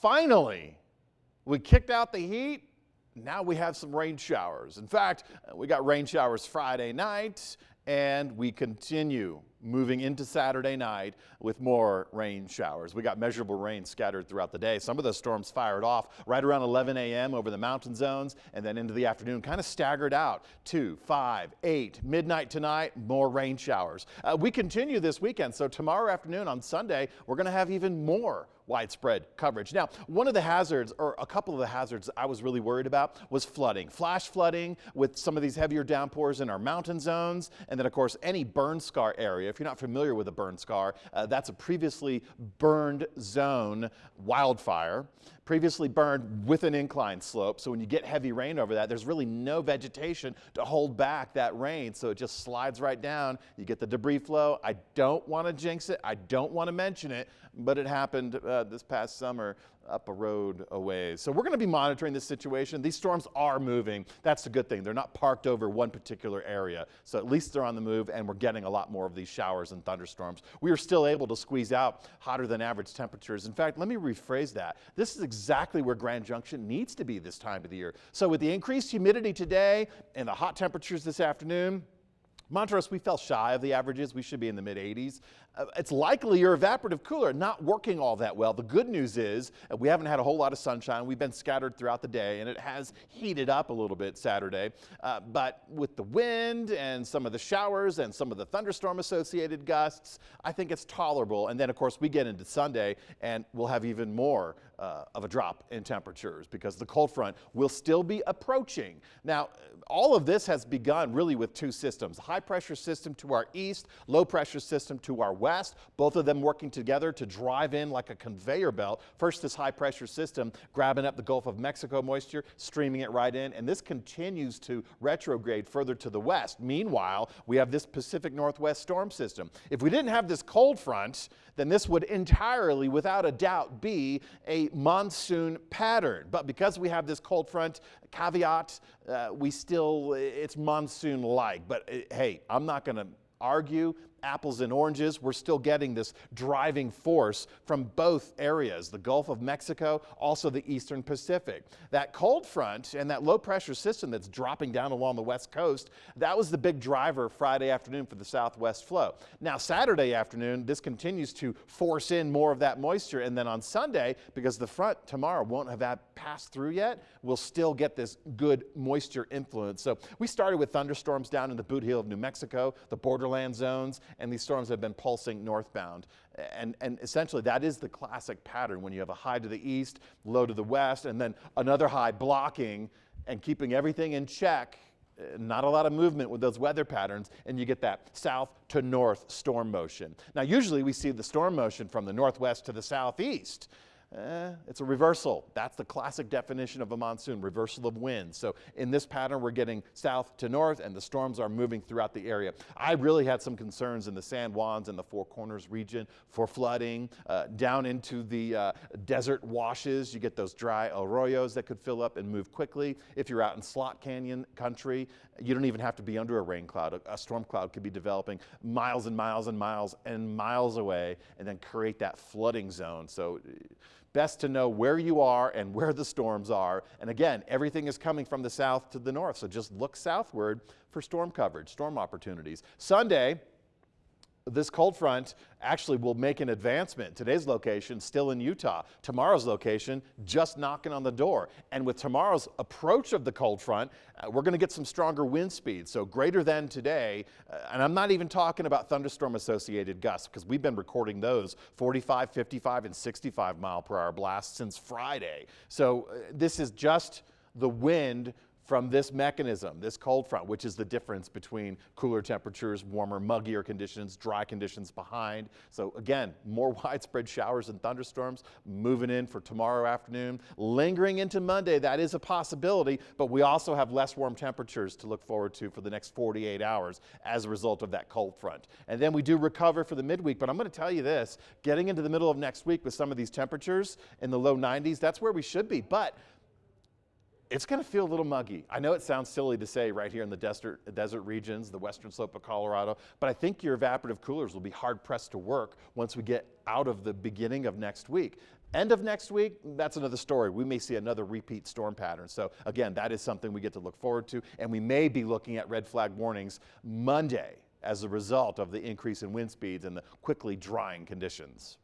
Finally, we kicked out the heat. Now we have some rain showers. In fact, we got rain showers Friday night, and we continue moving into Saturday night with more rain showers. We got measurable rain scattered throughout the day. Some of those storms fired off right around 11 a.m. over the mountain zones, and then into the afternoon, kind of staggered out. 2, 5, 8, midnight tonight, more rain showers. We continue this weekend, so tomorrow afternoon on Sunday, we're going to have even more widespread coverage. Now, one of the hazards, or a couple of the hazards I was really worried about, was flooding. Flash flooding with some of these heavier downpours in our mountain zones, and then of course any burn scar area. If you're not familiar with a burn scar, that's a previously burned zone wildfire, previously burned with an incline slope. So when you get heavy rain over that, there's really no vegetation to hold back that rain. So it just slides right down. You get the debris flow. I don't want to jinx it. I don't want to mention it, but it happened this past summer up a road a ways. So we're going to be monitoring this situation. These storms are moving. That's the good thing. They're not parked over one particular area. So at least they're on the move, and we're getting a lot more of these showers and thunderstorms. We are still able to squeeze out hotter than average temperatures. In fact, let me rephrase that. This is exactly where Grand Junction needs to be this time of the year. So with the increased humidity today and the hot temperatures this afternoon, Montrose, we fell shy of the averages. We should be in the mid-80s. It's likely your evaporative cooler not working all that well. The good news is we haven't had a whole lot of sunshine. We've been scattered throughout the day, and it has heated up a little bit Saturday. But with the wind and some of the showers and some of the thunderstorm-associated gusts, I think it's tolerable. And then, of course, we get into Sunday, and we'll have even more of a drop in temperatures because the cold front will still be approaching. Now, all of this has begun really with two systems: high pressure system to our east, low pressure system to our west, both of them working together to drive in like a conveyor belt. First, this high pressure system grabbing up the Gulf of Mexico moisture, streaming it right in, and this continues to retrograde further to the west. Meanwhile, we have this Pacific Northwest storm system. If we didn't have this cold front, then this would entirely, without a doubt, be a monsoon pattern. But because we have this cold front caveat, it's monsoon-like. But hey, I'm not going to argue apples and oranges. We're still getting this driving force from both areas, the Gulf of Mexico, also the Eastern Pacific. That cold front and that low pressure system that's dropping down along the west coast, that was the big driver Friday afternoon for the southwest flow. Now Saturday afternoon, this continues to force in more of that moisture, and then on Sunday, because the front tomorrow won't have passed through yet, we'll still get this good moisture influence. So we started with thunderstorms down in the Boot Heel of New Mexico, the borderland zones, and these storms have been pulsing northbound. And essentially that is the classic pattern when you have a high to the east, low to the west, and then another high blocking and keeping everything in check. Not a lot of movement with those weather patterns, and you get that south to north storm motion. Now usually we see the storm motion from the northwest to the southeast. It's a reversal. That's the classic definition of a monsoon, reversal of wind. So in this pattern, we're getting south to north, and the storms are moving throughout the area. I really had some concerns in the San Juans and the Four Corners region for flooding. Down into the desert washes, you get those dry arroyos that could fill up and move quickly. If you're out in Slot Canyon country, you don't even have to be under a rain cloud. A storm cloud could be developing miles and miles and miles and miles away and then create that flooding zone. So best to know where you are and where the storms are. And again, everything is coming from the south to the north, so just look southward for storm coverage, storm opportunities. Sunday, this cold front actually will make an advancement. Today's location still in Utah. Tomorrow's location just knocking on the door. And with tomorrow's approach of the cold front, we're going to get some stronger wind speeds. So greater than today, and I'm not even talking about thunderstorm associated gusts because we've been recording those 45, 55, and 65 mile per hour blasts since Friday. So this is just the wind from this mechanism, this cold front, which is the difference between cooler temperatures, warmer, muggier conditions, dry conditions behind. So again, more widespread showers and thunderstorms moving in for tomorrow afternoon. Lingering into Monday, that is a possibility, but we also have less warm temperatures to look forward to for the next 48 hours as a result of that cold front. And then we do recover for the midweek, but I'm going to tell you this, getting into the middle of next week with some of these temperatures in the low 90s, that's where we should be. But it's going to feel a little muggy. I know it sounds silly to say right here in the desert regions, the western slope of Colorado, but I think your evaporative coolers will be hard pressed to work once we get out of the beginning of next week. End of next week, that's another story. We may see another repeat storm pattern. So again, that is something we get to look forward to, and we may be looking at red flag warnings Monday as a result of the increase in wind speeds and the quickly drying conditions.